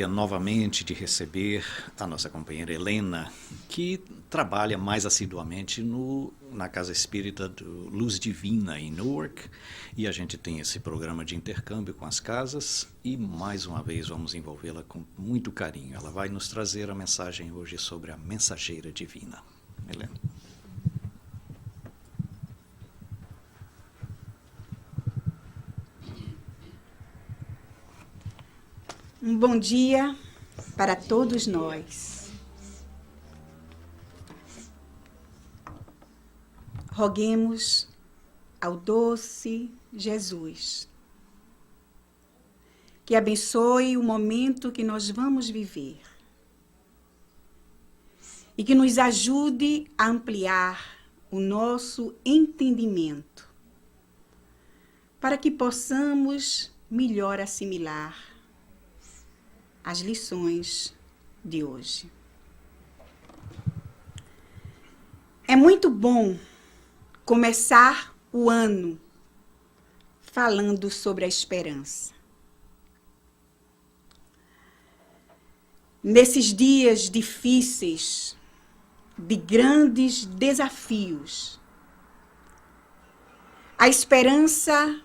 Novamente de receber a nossa companheira Helena, que trabalha mais assiduamente na Casa Espírita do Luz Divina em Newark, e a gente tem esse programa de intercâmbio com as casas e mais uma vez vamos envolvê-la com muito carinho. Ela vai nos trazer a mensagem hoje sobre a mensageira divina. Helena. Um bom dia para todos nós. Roguemos ao doce Jesus que abençoe o momento que nós vamos viver e que nos ajude a ampliar o nosso entendimento para que possamos melhor assimilar as lições de hoje. É muito bom começar o ano falando sobre a esperança. Nesses dias difíceis, de grandes desafios, a esperança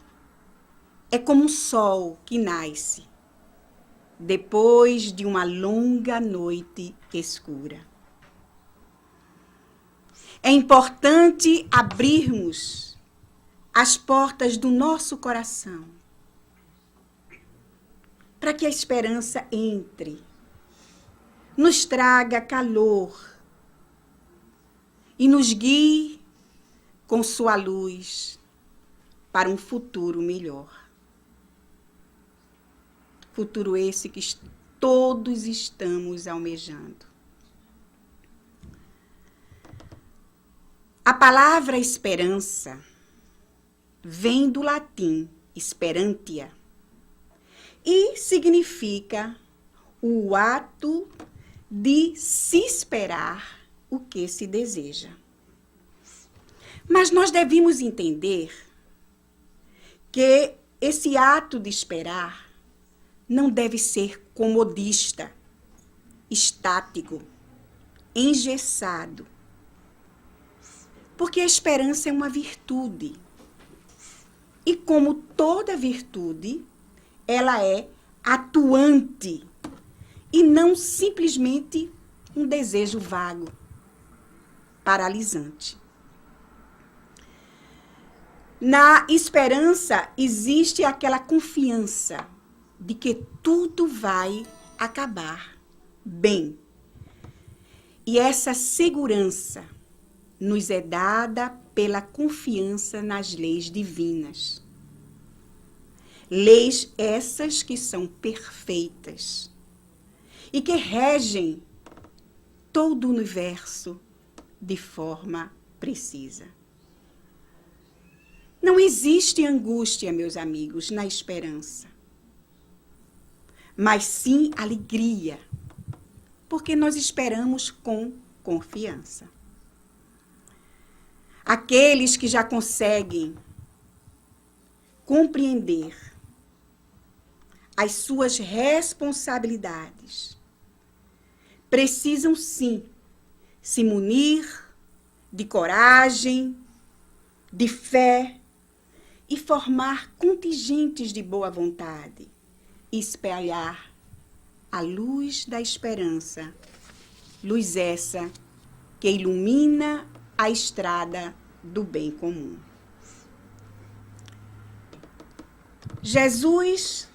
é como um sol que nasce depois de uma longa noite escura. É importante abrirmos as portas do nosso coração para que a esperança entre, nos traga calor e nos guie com sua luz para um futuro melhor. Futuro esse que todos estamos almejando. A palavra esperança vem do latim sperantia e significa o ato de se esperar o que se deseja. Mas nós devemos entender que esse ato de esperar não deve ser comodista, estático, engessado. Porque a esperança é uma virtude. E como toda virtude, ela é atuante e não simplesmente um desejo vago, paralisante. Na esperança existe aquela confiança de que tudo vai acabar bem. E essa segurança nos é dada pela confiança nas leis divinas. Leis essas que são perfeitas e que regem todo o universo de forma precisa. Não existe angústia, meus amigos, na esperança, mas sim alegria, porque nós esperamos com confiança. Aqueles que já conseguem compreender as suas responsabilidades precisam sim se munir de coragem, de fé e formar contingentes de boa vontade e espalhar a luz da esperança, luz essa que ilumina a estrada do bem comum. Jesus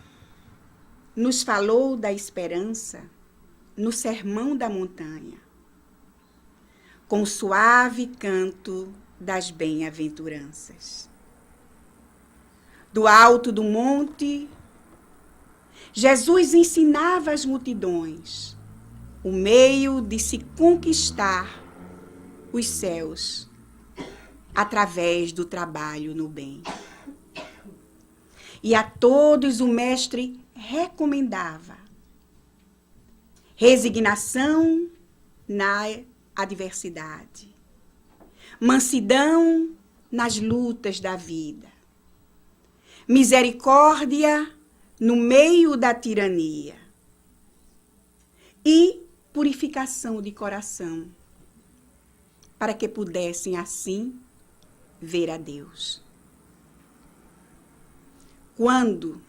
nos falou da esperança no Sermão da Montanha, com o suave canto das bem-aventuranças. Do alto do monte, Jesus ensinava às multidões o meio de se conquistar os céus através do trabalho no bem. E a todos o Mestre recomendava resignação na adversidade, mansidão nas lutas da vida, misericórdia no meio da tirania e purificação de coração, para que pudessem assim ver a Deus. Quando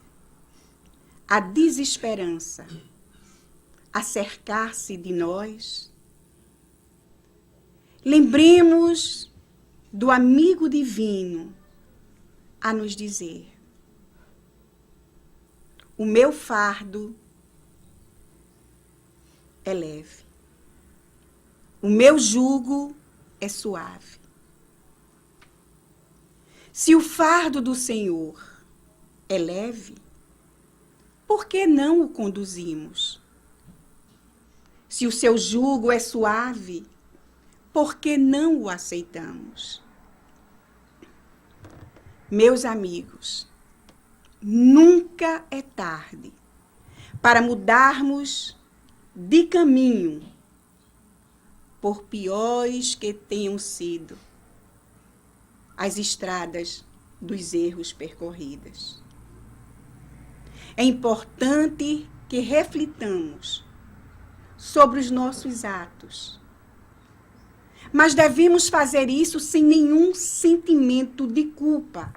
a desesperança acercar-se de nós, lembremos do amigo divino a nos dizer: o meu fardo é leve, o meu jugo é suave. Se o fardo do Senhor é leve, por que não o conduzimos? Se o seu jugo é suave, por que não o aceitamos? Meus amigos, nunca é tarde para mudarmos de caminho, por piores que tenham sido as estradas dos erros percorridas. É importante que reflitamos sobre os nossos atos, mas devemos fazer isso sem nenhum sentimento de culpa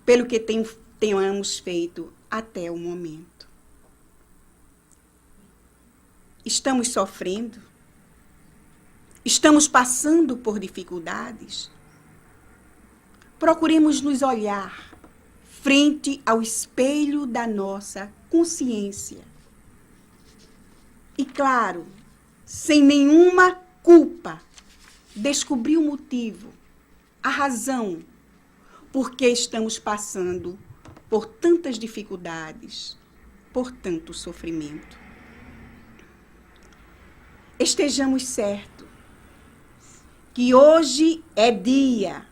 pelo que tenhamos feito até o momento. Estamos sofrendo? Estamos passando por dificuldades? Procuremos nos olhar frente ao espelho da nossa consciência. E, claro, sem nenhuma culpa, descobrir o motivo, a razão por que estamos passando por tantas dificuldades, por tanto sofrimento. Estejamos certos que hoje é dia,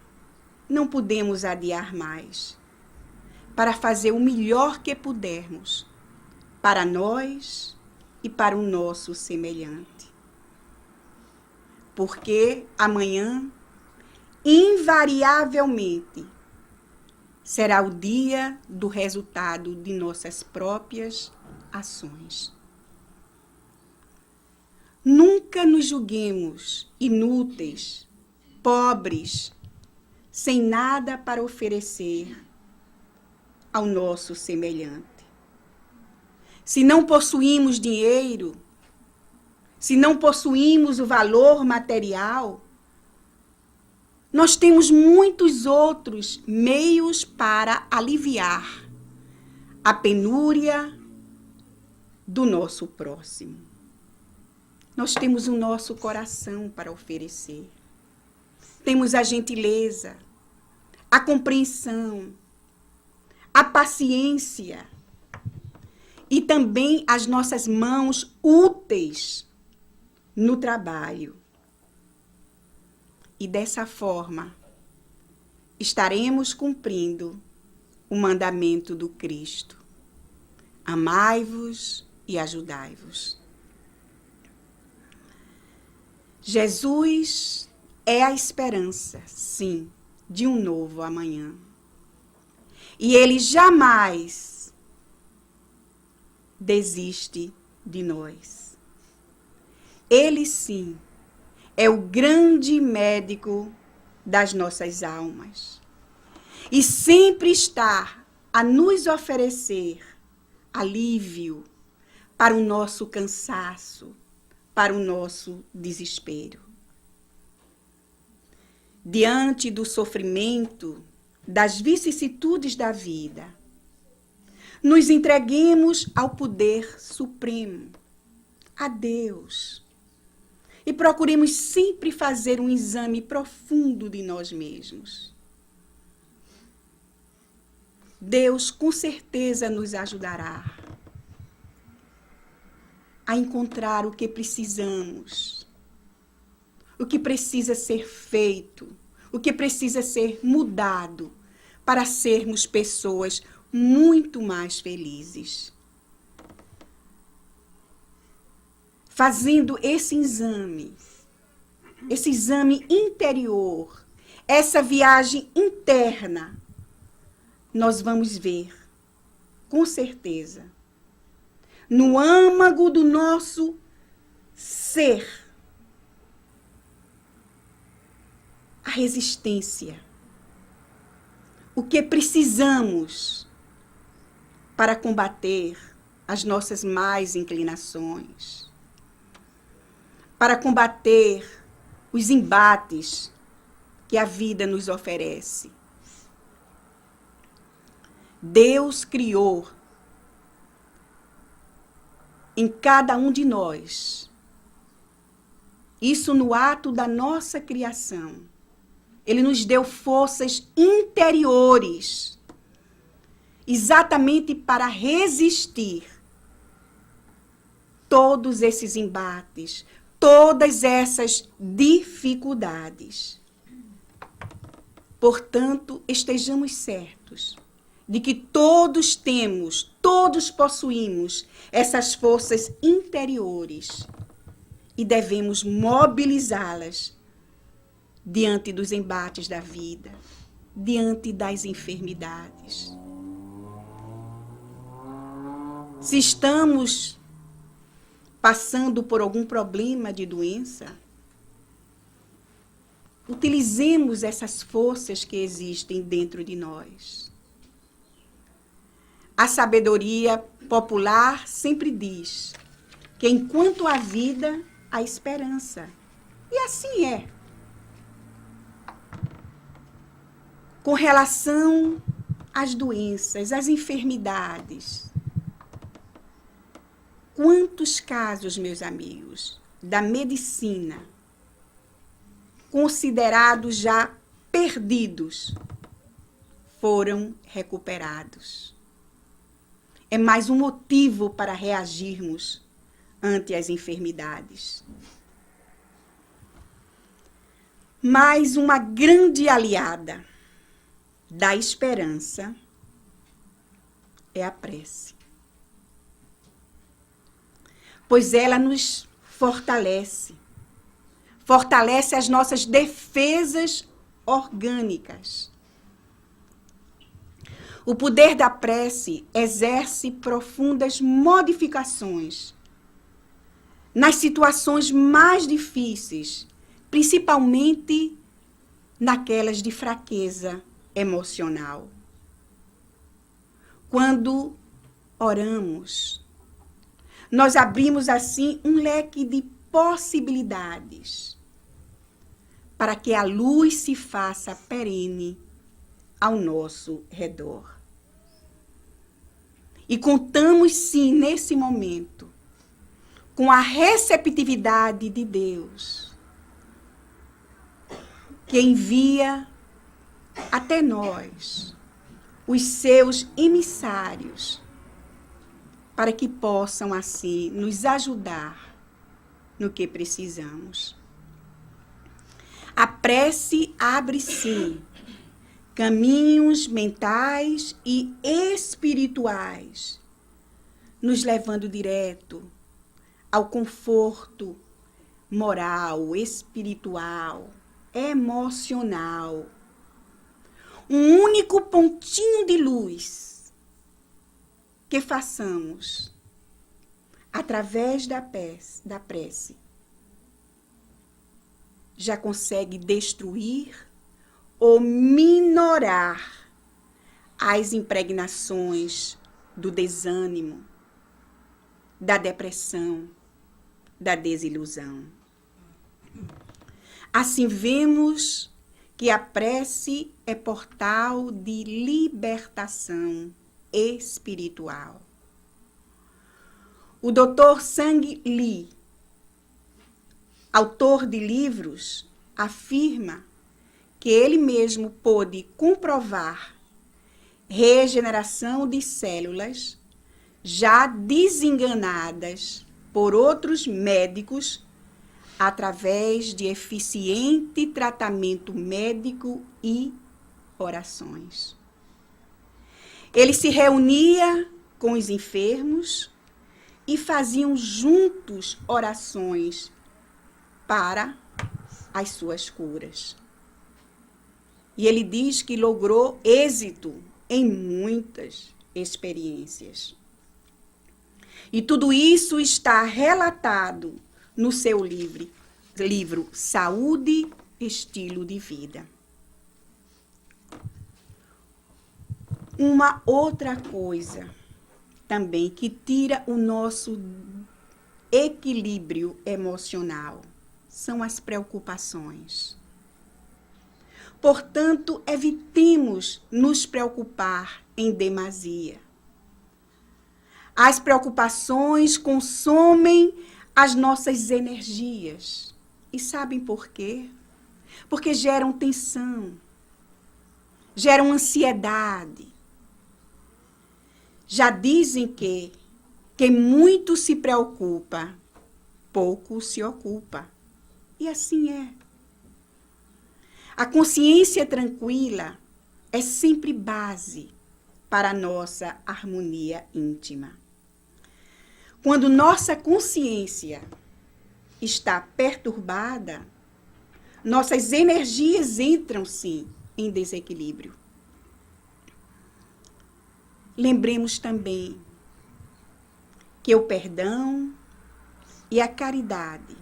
não podemos adiar mais, para fazer o melhor que pudermos para nós e para o nosso semelhante. Porque amanhã, invariavelmente, será o dia do resultado de nossas próprias ações. Nunca nos julguemos inúteis, pobres, sem nada para oferecer ao nosso semelhante. Se não possuímos dinheiro, se não possuímos o valor material, nós temos muitos outros meios para aliviar a penúria do nosso próximo. Nós temos o nosso coração para oferecer. Temos a gentileza, a compreensão, a paciência e também as nossas mãos úteis no trabalho. E dessa forma, estaremos cumprindo o mandamento do Cristo: amai-vos e ajudai-vos. Jesus é a esperança, sim, de um novo amanhã. E ele jamais desiste de nós. Ele, sim, é o grande médico das nossas almas. E sempre está a nos oferecer alívio para o nosso cansaço, para o nosso desespero. Diante do sofrimento, das vicissitudes da vida, nos entreguemos ao poder supremo, a Deus, e procuremos sempre fazer um exame profundo de nós mesmos. Deus com certeza nos ajudará a encontrar o que precisamos, o que precisa ser feito, o que precisa ser mudado para sermos pessoas muito mais felizes. Fazendo esse exame interior, essa viagem interna, nós vamos ver, com certeza, no âmago do nosso ser, a resistência. O que precisamos para combater as nossas más inclinações, para combater os embates que a vida nos oferece. Deus criou em cada um de nós, isso no ato da nossa criação. Ele nos deu forças interiores, exatamente para resistir todos esses embates, todas essas dificuldades. Portanto, estejamos certos de que todos temos, todos possuímos essas forças interiores e devemos mobilizá-las diante dos embates da vida, diante das enfermidades. Se estamos passando por algum problema de doença, utilizemos essas forças que existem dentro de nós. A sabedoria popular sempre diz que enquanto há vida, há esperança. E assim é. Com relação às doenças, às enfermidades, quantos casos, meus amigos, da medicina, considerados já perdidos, foram recuperados? É mais um motivo para reagirmos ante as enfermidades. Mais uma grande aliada da esperança é a prece. Pois ela nos fortalece. Fortalece as nossas defesas orgânicas. O poder da prece exerce profundas modificações nas situações mais difíceis, principalmente naquelas de fraqueza emocional. Quando oramos, nós abrimos assim um leque de possibilidades para que a luz se faça perene ao nosso redor. E contamos, sim, nesse momento, com a receptividade de Deus, que envia até nós os seus emissários, para que possam, assim, nos ajudar no que precisamos. A prece abre, sim, caminhos mentais e espirituais, nos levando direto ao conforto moral, espiritual, emocional. Um único pontinho de luz que façamos através da prece já consegue destruir ou minorar as impregnações do desânimo, da depressão, da desilusão. Assim vemos que a prece é portal de libertação espiritual. O Dr. Sang Lee, autor de livros, afirma que ele mesmo pôde comprovar regeneração de células já desenganadas por outros médicos através de eficiente tratamento médico e orações. Ele se reunia com os enfermos e faziam juntos orações para as suas curas. E ele diz que logrou êxito em muitas experiências. E tudo isso está relatado no seu livro Saúde, Estilo de Vida. Uma outra coisa também que tira o nosso equilíbrio emocional são as preocupações. Portanto, evitemos nos preocupar em demasia. As preocupações consomem as nossas energias. E sabem por quê? Porque geram tensão, geram ansiedade. Já dizem que quem muito se preocupa, pouco se ocupa. E assim é. A consciência tranquila é sempre base para a nossa harmonia íntima. Quando nossa consciência está perturbada, nossas energias entram, sim, em desequilíbrio. Lembremos também que o perdão e a caridade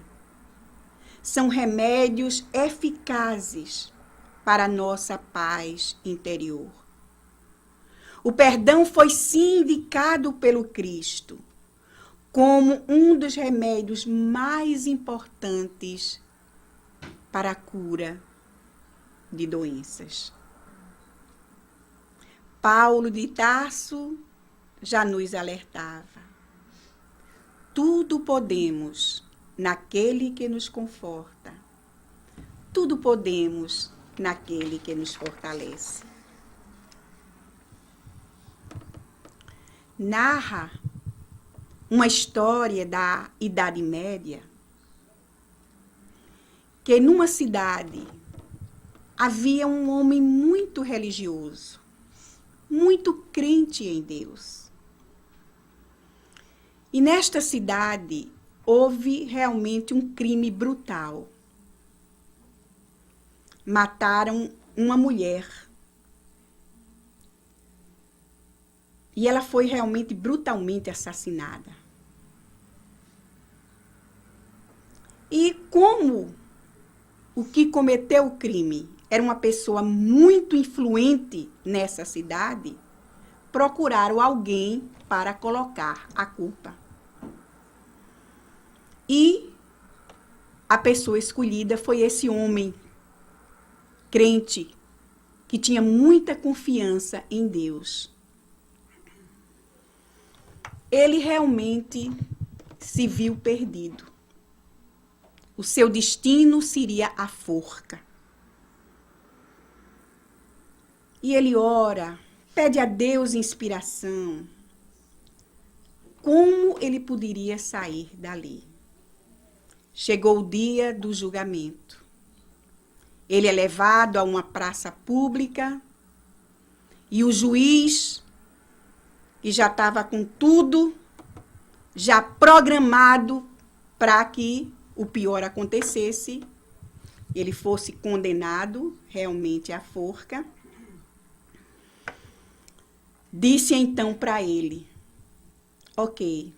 são remédios eficazes para a nossa paz interior. O perdão foi sim indicado pelo Cristo como um dos remédios mais importantes para a cura de doenças. Paulo de Tarso já nos alertava. Tudo podemos naquele que nos conforta. Tudo podemos naquele que nos fortalece. Narra uma história da Idade Média que numa cidade havia um homem muito religioso, muito crente em Deus. E nesta cidade houve realmente um crime brutal. Mataram uma mulher. E ela foi realmente brutalmente assassinada. E como o que cometeu o crime era uma pessoa muito influente nessa cidade, procuraram alguém para colocar a culpa. E a pessoa escolhida foi esse homem crente, que tinha muita confiança em Deus. Ele realmente se viu perdido. O seu destino seria a forca. E ele ora, pede a Deus inspiração. Como ele poderia sair dali? Chegou o dia do julgamento. Ele é levado a uma praça pública e o juiz, que já estava com tudo já programado para que o pior acontecesse, ele fosse condenado realmente à forca, disse então para ele: ok,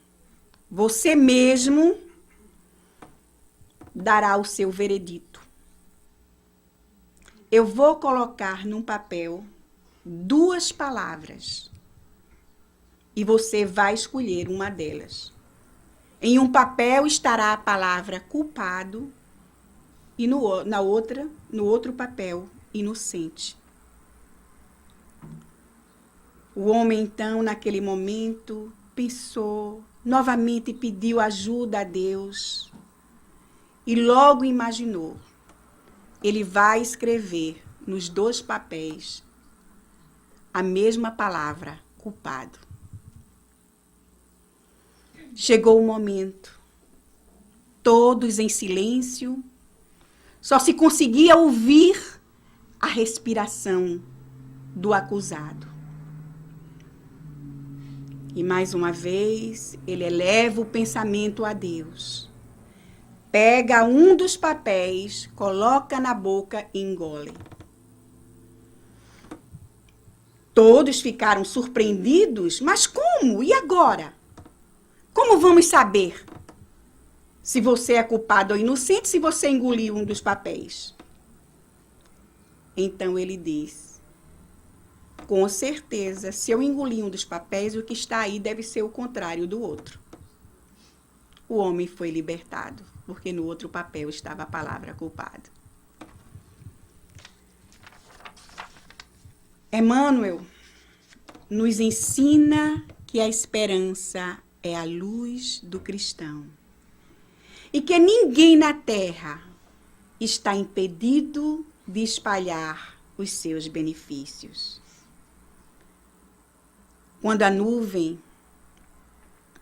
você mesmo dará o seu veredito. Eu vou colocar num papel 2 palavras e você vai escolher uma delas. Em um papel estará a palavra culpado e no outro papel, inocente. O homem, então, naquele momento, pensou, novamente pediu ajuda a Deus e logo imaginou, ele vai escrever nos 2 papéis a mesma palavra, culpado. Chegou o momento, todos em silêncio, só se conseguia ouvir a respiração do acusado. E mais uma vez, ele eleva o pensamento a Deus. Pega um dos papéis, coloca na boca e engole. Todos ficaram surpreendidos, mas como? E agora? Como vamos saber se você é culpado ou inocente se você engoliu um dos papéis? Então ele diz: com certeza, se eu engoli um dos papéis, o que está aí deve ser o contrário do outro. O homem foi libertado, porque no outro papel estava a palavra culpado. Emmanuel nos ensina que a esperança é a luz do cristão e que ninguém na terra está impedido de espalhar os seus benefícios. Quando a nuvem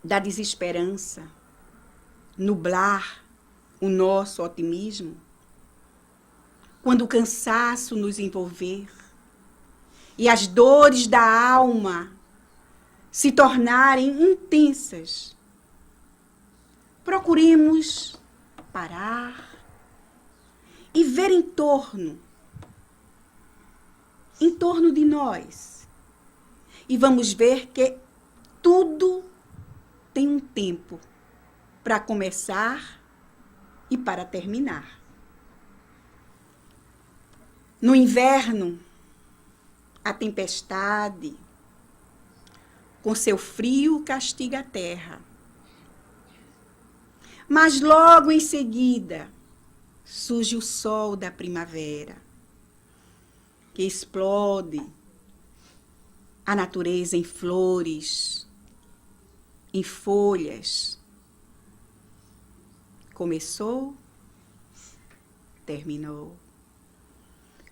da desesperança nublar o nosso otimismo, quando o cansaço nos envolver e as dores da alma se tornarem intensas, procuremos parar e ver em torno de nós. E vamos ver que tudo tem um tempo para começar e para terminar. No inverno, a tempestade, com seu frio, castiga a terra. Mas logo em seguida, surge o sol da primavera, que explode a natureza em flores, em folhas. Começou, terminou.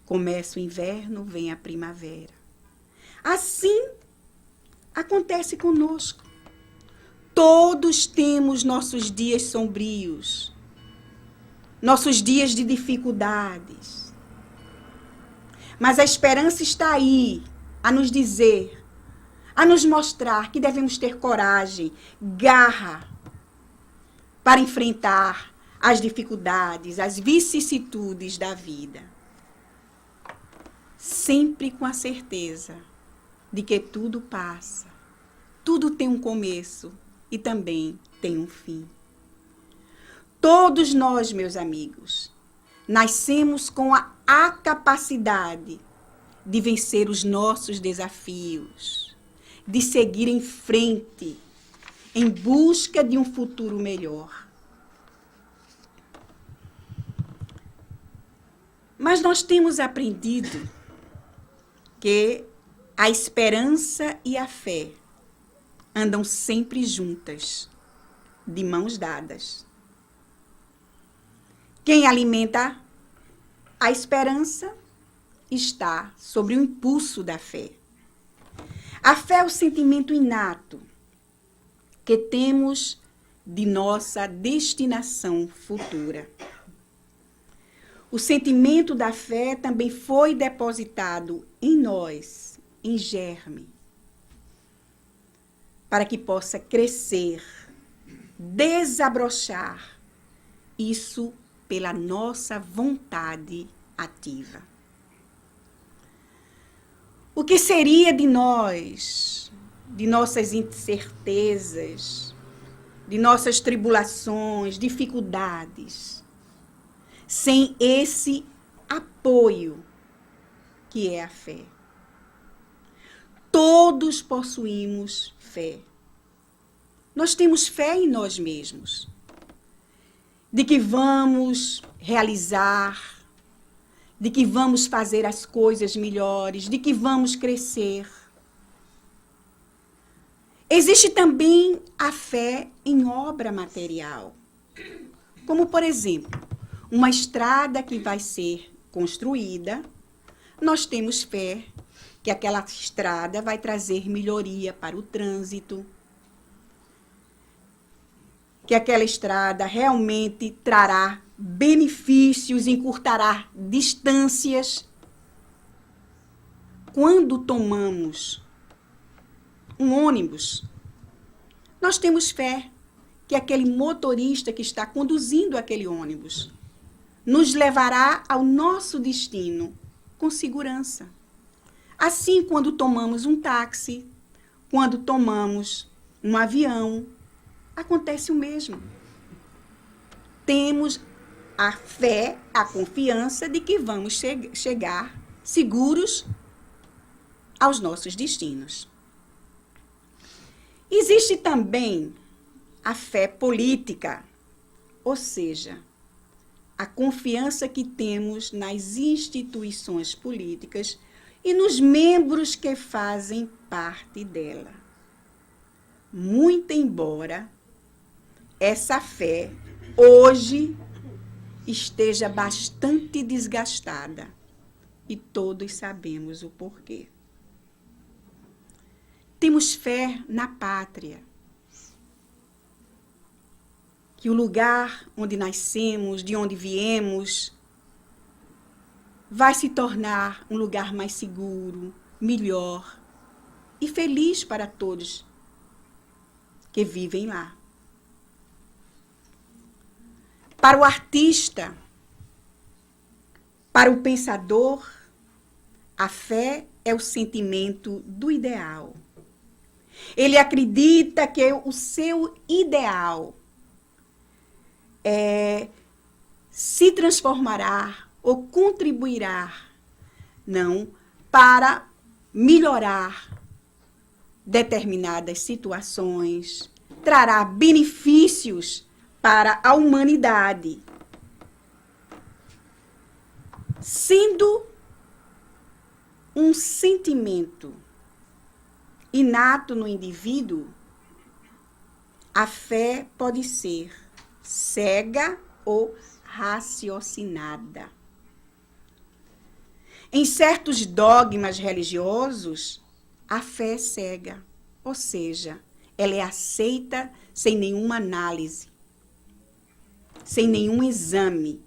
Começa o inverno, vem a primavera. Assim acontece conosco. Todos temos nossos dias sombrios, nossos dias de dificuldades. Mas a esperança está aí, a nos dizer, a nos mostrar que devemos ter coragem, garra, para enfrentar as dificuldades, as vicissitudes da vida. Sempre com a certeza de que tudo passa, tudo tem um começo e também tem um fim. Todos nós, meus amigos, nascemos com a capacidade de vencer os nossos desafios, de seguir em frente, em busca de um futuro melhor. Mas nós temos aprendido que a esperança e a fé andam sempre juntas, de mãos dadas. Quem alimenta a esperança está sobre o impulso da fé. A fé é o sentimento inato que temos de nossa destinação futura. O sentimento da fé também foi depositado em nós, em germe, para que possa crescer, desabrochar, isso pela nossa vontade ativa. O que seria de nós, de nossas incertezas, de nossas tribulações, dificuldades, sem esse apoio que é a fé? Todos possuímos fé. Nós temos fé em nós mesmos, de que vamos realizar, de que vamos fazer as coisas melhores, de que vamos crescer. Existe também a fé em obra material, como, por exemplo, uma estrada que vai ser construída. Nós temos fé que aquela estrada vai trazer melhoria para o trânsito, que aquela estrada realmente trará benefícios, encurtará distâncias. Quando tomamos um ônibus, nós temos fé que aquele motorista que está conduzindo aquele ônibus nos levará ao nosso destino com segurança. Assim, quando tomamos um táxi, quando tomamos um avião, acontece o mesmo. Temos a fé, a confiança de que vamos chegar seguros aos nossos destinos. Existe também a fé política, ou seja, a confiança que temos nas instituições políticas e nos membros que fazem parte dela. Muito embora essa fé hoje esteja bastante desgastada e todos sabemos o porquê. Temos fé na pátria, que o lugar onde nascemos, de onde viemos, vai se tornar um lugar mais seguro, melhor e feliz para todos que vivem lá. Para o artista, para o pensador, a fé é o sentimento do ideal. Ele acredita que o seu ideal se transformará ou contribuirá, não, para melhorar determinadas situações, trará benefícios para a humanidade. Sendo um sentimento inato no indivíduo, a fé pode ser cega ou raciocinada. Em certos dogmas religiosos, a fé é cega, ou seja, ela é aceita sem nenhuma análise, sem nenhum exame.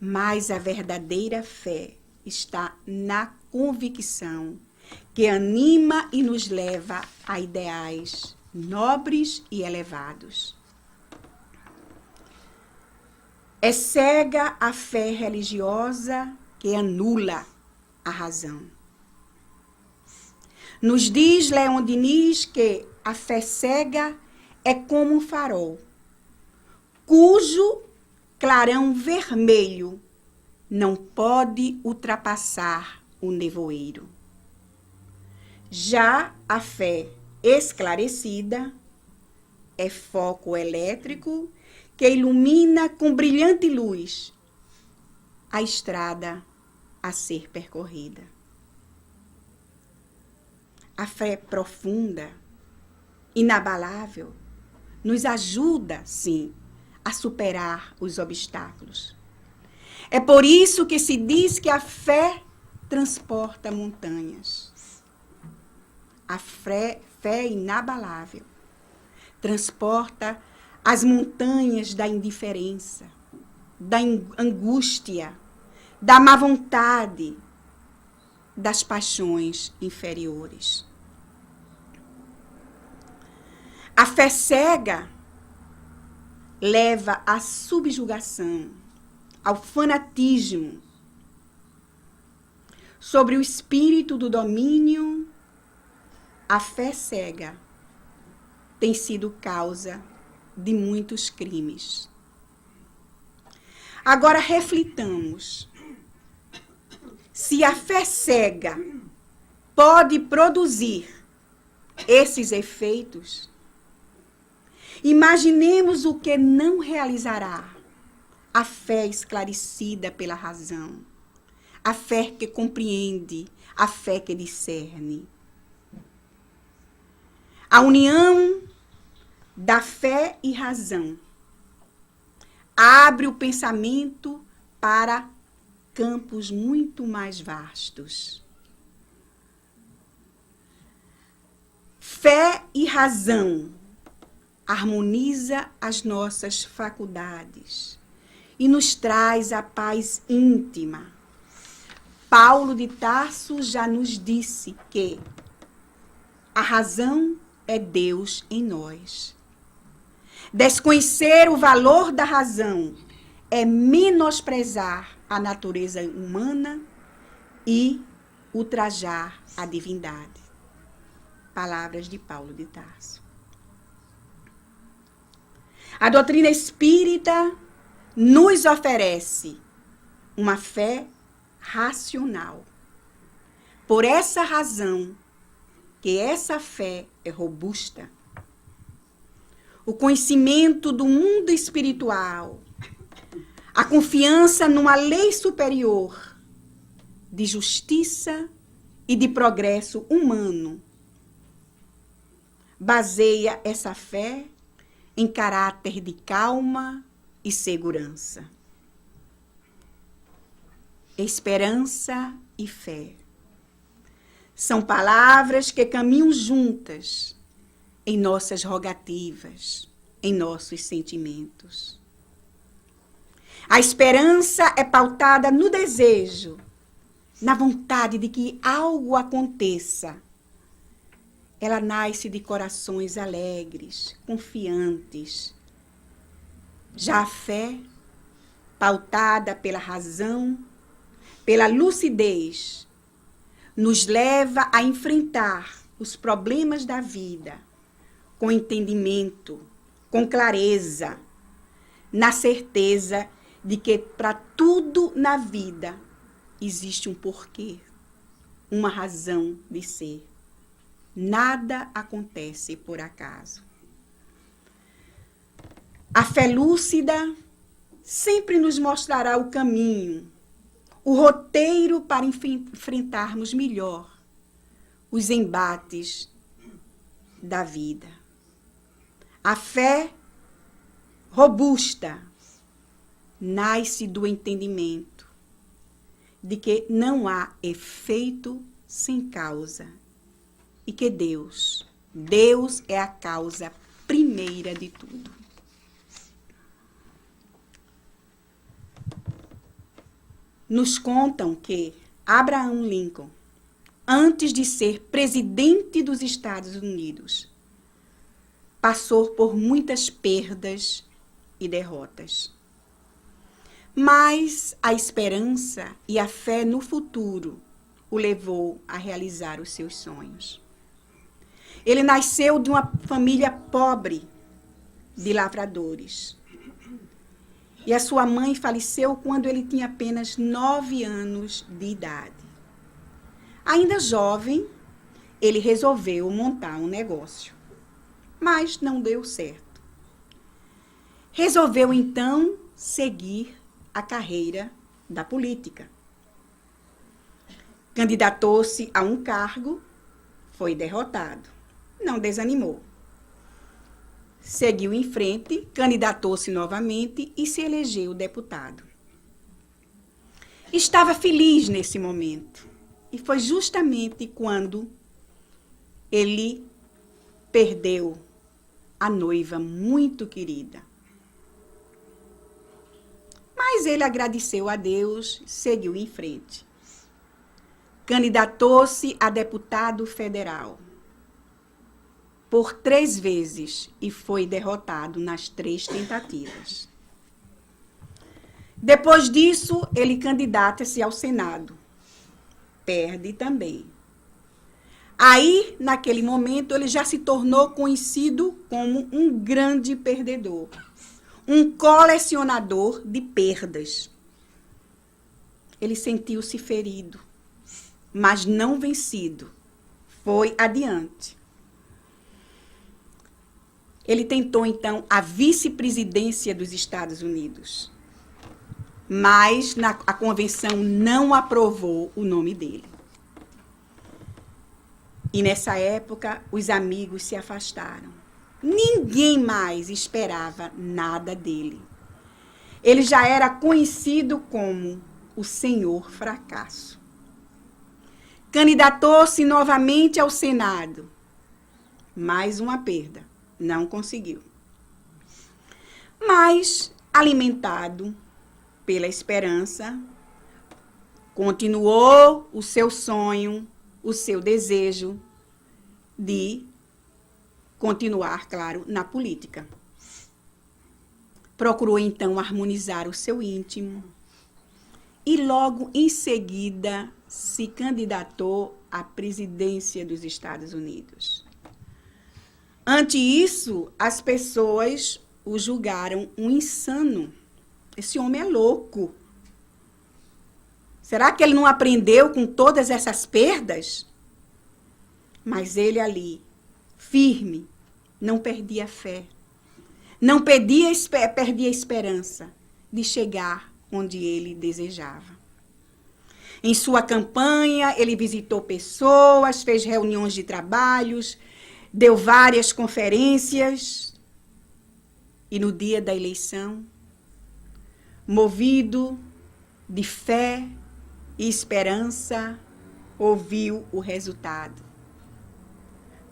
Mas a verdadeira fé está na convicção que anima e nos leva a ideais nobres e elevados. É cega a fé religiosa que anula a razão. Nos diz Leon Denis que a fé cega é como um farol, cujo clarão vermelho não pode ultrapassar o nevoeiro. Já a fé esclarecida é foco elétrico que ilumina com brilhante luz a estrada a ser percorrida. A fé profunda, inabalável, nos ajuda, sim, a superar os obstáculos. É por isso que se diz que a fé transporta montanhas. A fé inabalável transporta as montanhas da indiferença, da angústia, da má vontade, das paixões inferiores. A fé cega leva à subjugação, ao fanatismo, sobre o espírito do domínio. A fé cega tem sido causa de muitos crimes. Agora reflitamos. Se a fé cega pode produzir esses efeitos, imaginemos o que não realizará a fé esclarecida pela razão, a fé que compreende, a fé que discerne. A união da fé e razão abre o pensamento para campos muito mais vastos. Fé e razão harmoniza as nossas faculdades e nos traz a paz íntima. Paulo de Tarso já nos disse que a razão é Deus em nós. Desconhecer o valor da razão é menosprezar a natureza humana e ultrajar a divindade. Palavras de Paulo de Tarso. A doutrina espírita nos oferece uma fé racional. Por essa razão que essa fé é robusta, o conhecimento do mundo espiritual, a confiança numa lei superior de justiça e de progresso humano, baseia essa fé em caráter de calma e segurança. Esperança e fé são palavras que caminham juntas em nossas rogativas, em nossos sentimentos. A esperança é pautada no desejo, na vontade de que algo aconteça. Ela nasce de corações alegres, confiantes. Já a fé, pautada pela razão, pela lucidez, nos leva a enfrentar os problemas da vida com entendimento, com clareza, na certeza de que para tudo na vida existe um porquê, uma razão de ser. Nada acontece por acaso. A fé lúcida sempre nos mostrará o caminho, o roteiro para enfrentarmos melhor os embates da vida. A fé robusta nasce do entendimento de que não há efeito sem causa e que Deus é a causa primeira de tudo. Nos contam que Abraham Lincoln, antes de ser presidente dos Estados Unidos, passou por muitas perdas e derrotas. Mas a esperança e a fé no futuro o levou a realizar os seus sonhos. Ele nasceu de uma família pobre de lavradores. E a sua mãe faleceu quando ele tinha apenas 9 anos de idade. Ainda jovem, ele resolveu montar um negócio, mas não deu certo. Resolveu, então, seguir a carreira da política. Candidatou-se a um cargo, foi derrotado. Não desanimou. Seguiu em frente, candidatou-se novamente e se elegeu deputado. Estava feliz nesse momento. E foi justamente quando ele perdeu a noiva muito querida. Mas ele agradeceu a Deus, seguiu em frente. Candidatou-se a deputado federal por 3 vezes e foi derrotado nas 3 tentativas. Depois disso, ele candidata-se ao Senado. Perde também. Aí, naquele momento, ele já se tornou conhecido como um grande perdedor, um colecionador de perdas. Ele sentiu-se ferido, mas não vencido. Foi adiante. Ele tentou, então, a vice-presidência dos Estados Unidos. Mas a convenção não aprovou o nome dele. E nessa época, os amigos se afastaram. Ninguém mais esperava nada dele. Ele já era conhecido como o Senhor Fracasso. Candidatou-se novamente ao Senado. Mais uma perda. Não conseguiu. Mas, alimentado pela esperança, continuou o seu sonho, o seu desejo de continuar, claro, na política. Procurou, então, harmonizar o seu íntimo e, logo em seguida, se candidatou à presidência dos Estados Unidos. Ante isso, as pessoas o julgaram um insano. Esse homem é louco. Será que ele não aprendeu com todas essas perdas? Mas ele ali, firme, não perdia a fé. Não perdia a esperança de chegar onde ele desejava. Em sua campanha, ele visitou pessoas, fez reuniões de trabalhos, deu várias conferências. E no dia da eleição, movido de fé e esperança, ouviu o resultado.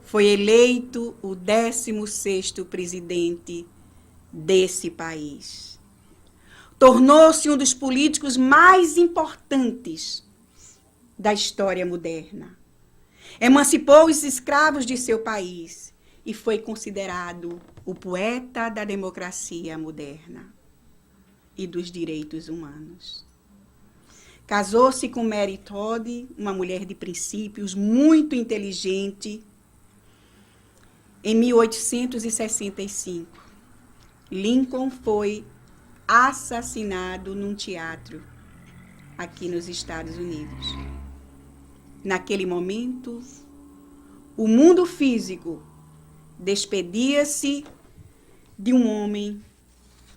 Foi eleito o 16º presidente desse país. Tornou-se um dos políticos mais importantes da história moderna. Emancipou os escravos de seu país e foi considerado o poeta da democracia moderna e dos direitos humanos. Casou-se com Mary Todd, uma mulher de princípios, muito inteligente, em 1865. Lincoln foi assassinado num teatro aqui nos Estados Unidos. Naquele momento, o mundo físico despedia-se de um homem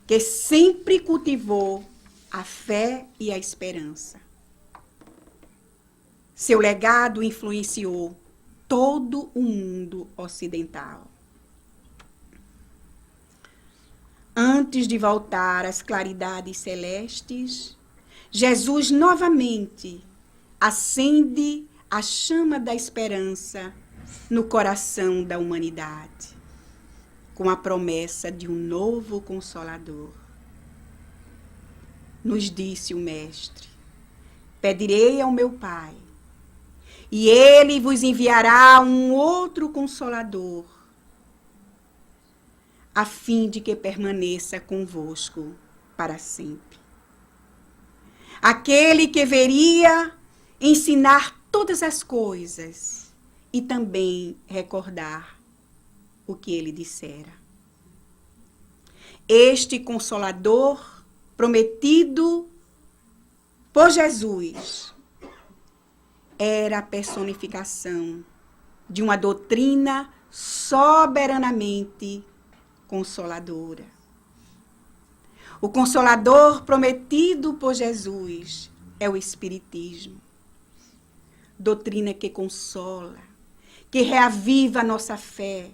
que sempre cultivou a fé e a esperança. Seu legado influenciou todo o mundo ocidental. Antes de voltar às claridades celestes, Jesus novamente acende a chama da esperança no coração da humanidade, com a promessa de um novo Consolador. Nos disse o Mestre: pedirei ao meu Pai, e ele vos enviará um outro Consolador, a fim de que permaneça convosco para sempre. Aquele que veria ensinar todas as coisas e também recordar o que ele dissera. Este Consolador prometido por Jesus era a personificação de uma doutrina soberanamente consoladora. O Consolador prometido por Jesus é o Espiritismo. Doutrina que consola, que reaviva a nossa fé,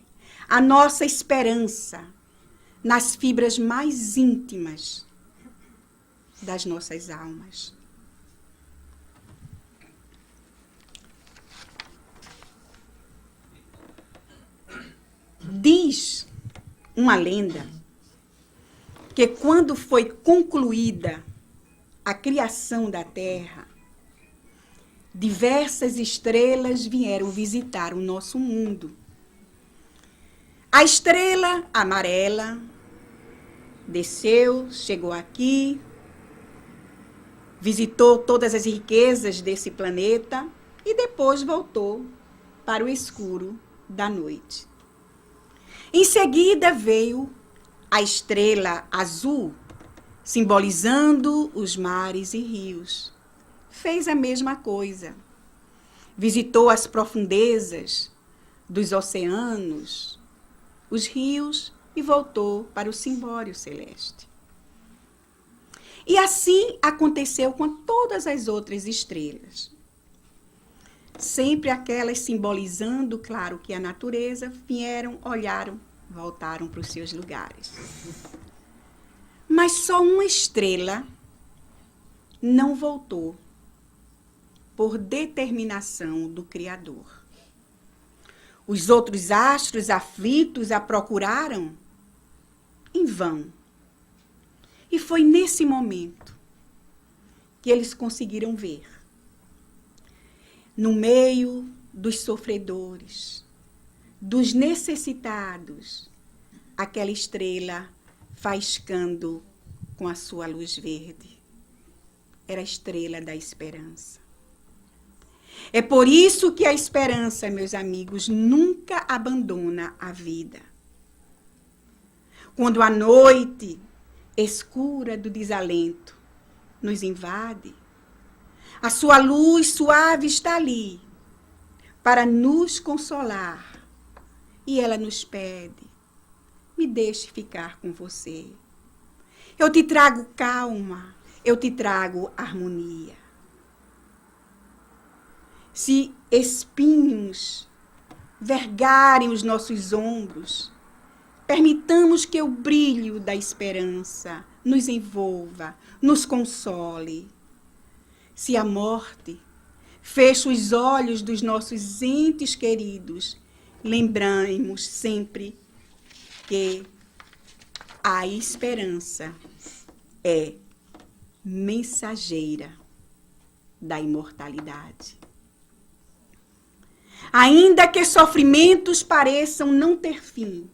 a nossa esperança nas fibras mais íntimas das nossas almas. Diz uma lenda que quando foi concluída a criação da Terra, diversas estrelas vieram visitar o nosso mundo. A estrela amarela desceu, chegou aqui, visitou todas as riquezas desse planeta e depois voltou para o escuro da noite. Em seguida veio a estrela azul, simbolizando os mares e rios. Fez a mesma coisa. Visitou as profundezas dos oceanos, os rios e voltou para o cimbório celeste. E assim aconteceu com todas as outras estrelas. Sempre aquelas simbolizando, claro, que a natureza, vieram, olharam, voltaram para os seus lugares. Mas só uma estrela não voltou, por determinação do Criador. Os outros astros aflitos a procuraram em vão. E foi nesse momento que eles conseguiram ver, no meio dos sofredores, dos necessitados, aquela estrela faiscando com a sua luz verde. Era a estrela da esperança. É por isso que a esperança, meus amigos, nunca abandona a vida. Quando a noite escura do desalento nos invade, a sua luz suave está ali para nos consolar. E ela nos pede: me deixe ficar com você. Eu te trago calma, eu te trago harmonia. Se espinhos vergarem os nossos ombros, permitamos que o brilho da esperança nos envolva, nos console. Se a morte fecha os olhos dos nossos entes queridos, lembremos sempre que a esperança é mensageira da imortalidade. Ainda que sofrimentos pareçam não ter fim,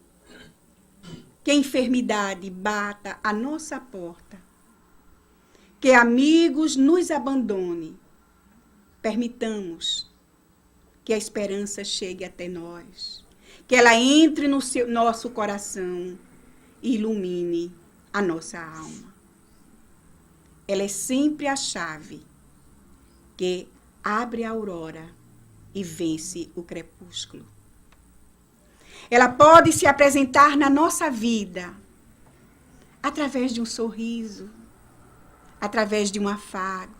que a enfermidade bata à nossa porta, que amigos nos abandone, permitamos que a esperança chegue até nós, que ela entre no nosso coração e ilumine a nossa alma. Ela é sempre a chave que abre a aurora e vence o crepúsculo. Ela pode se apresentar na nossa vida através de um sorriso, através de um afago,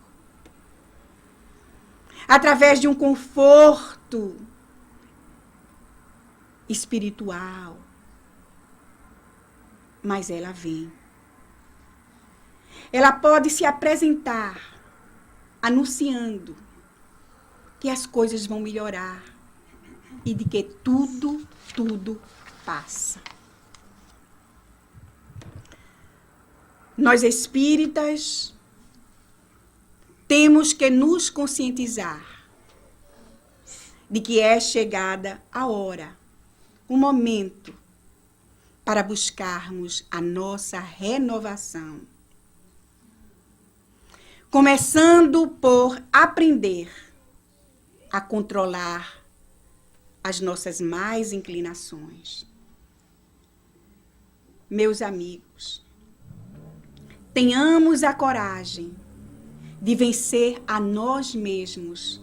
através de um conforto espiritual. Mas ela vem. Ela pode se apresentar anunciando que as coisas vão melhorar e de que tudo passa. Nós espíritas temos que nos conscientizar de que é chegada a hora, o momento para buscarmos a nossa renovação. Começando por aprender a controlar as nossas más inclinações. Meus amigos, tenhamos a coragem de vencer a nós mesmos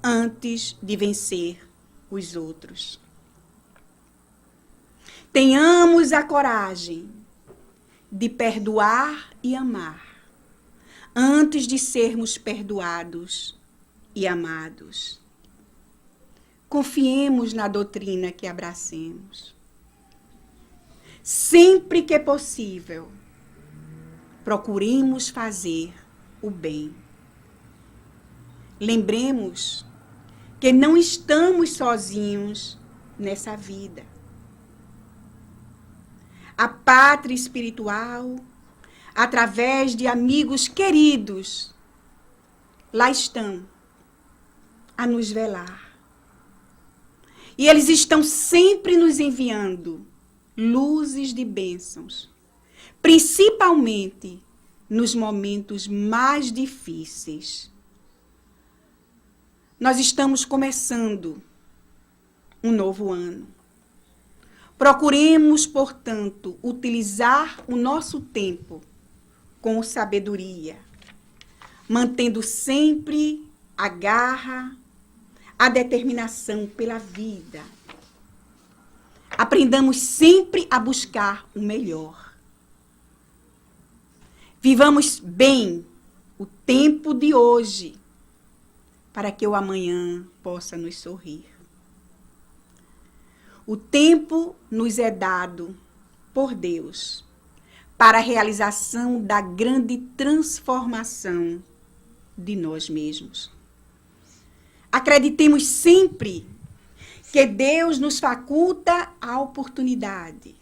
antes de vencer os outros. Tenhamos a coragem de perdoar e amar antes de sermos perdoados e amados. Confiemos na doutrina que abracemos. Sempre que possível, procuremos fazer o bem. Lembremos que não estamos sozinhos nessa vida. A pátria espiritual, através de amigos queridos, lá estão a nos velar. E eles estão sempre nos enviando luzes de bênçãos, principalmente nos momentos mais difíceis. Nós estamos começando um novo ano. Procuremos, portanto, utilizar o nosso tempo com sabedoria, mantendo sempre a garra, a determinação pela vida. Aprendamos sempre a buscar o melhor. Vivamos bem o tempo de hoje, para que o amanhã possa nos sorrir. O tempo nos é dado por Deus para a realização da grande transformação de nós mesmos. Acreditemos sempre que Deus nos faculta a oportunidade,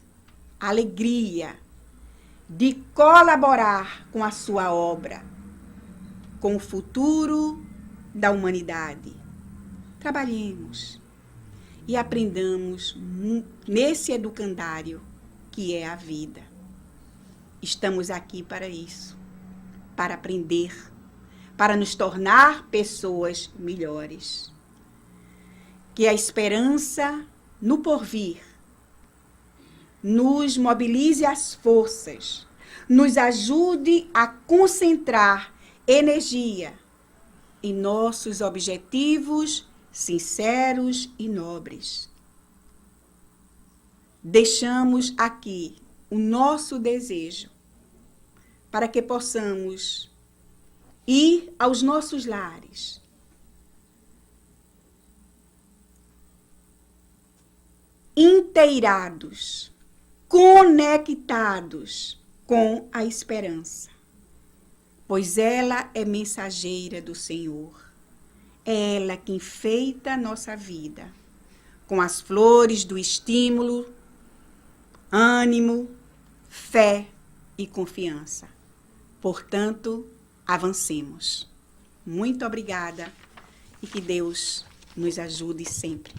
a alegria de colaborar com a sua obra, com o futuro da humanidade. Trabalhemos e aprendamos nesse educandário que é a vida. Estamos aqui para isso, para aprender, para nos tornar pessoas melhores. Que a esperança no porvir nos mobilize as forças, nos ajude a concentrar energia em nossos objetivos sinceros e nobres. Deixamos aqui o nosso desejo para que possamos ir aos nossos lares, inteirados, conectados com a esperança, pois ela é mensageira do Senhor. É ela que enfeita a nossa vida com as flores do estímulo, ânimo, fé e confiança. Portanto, avancemos. Muito obrigada e que Deus nos ajude sempre.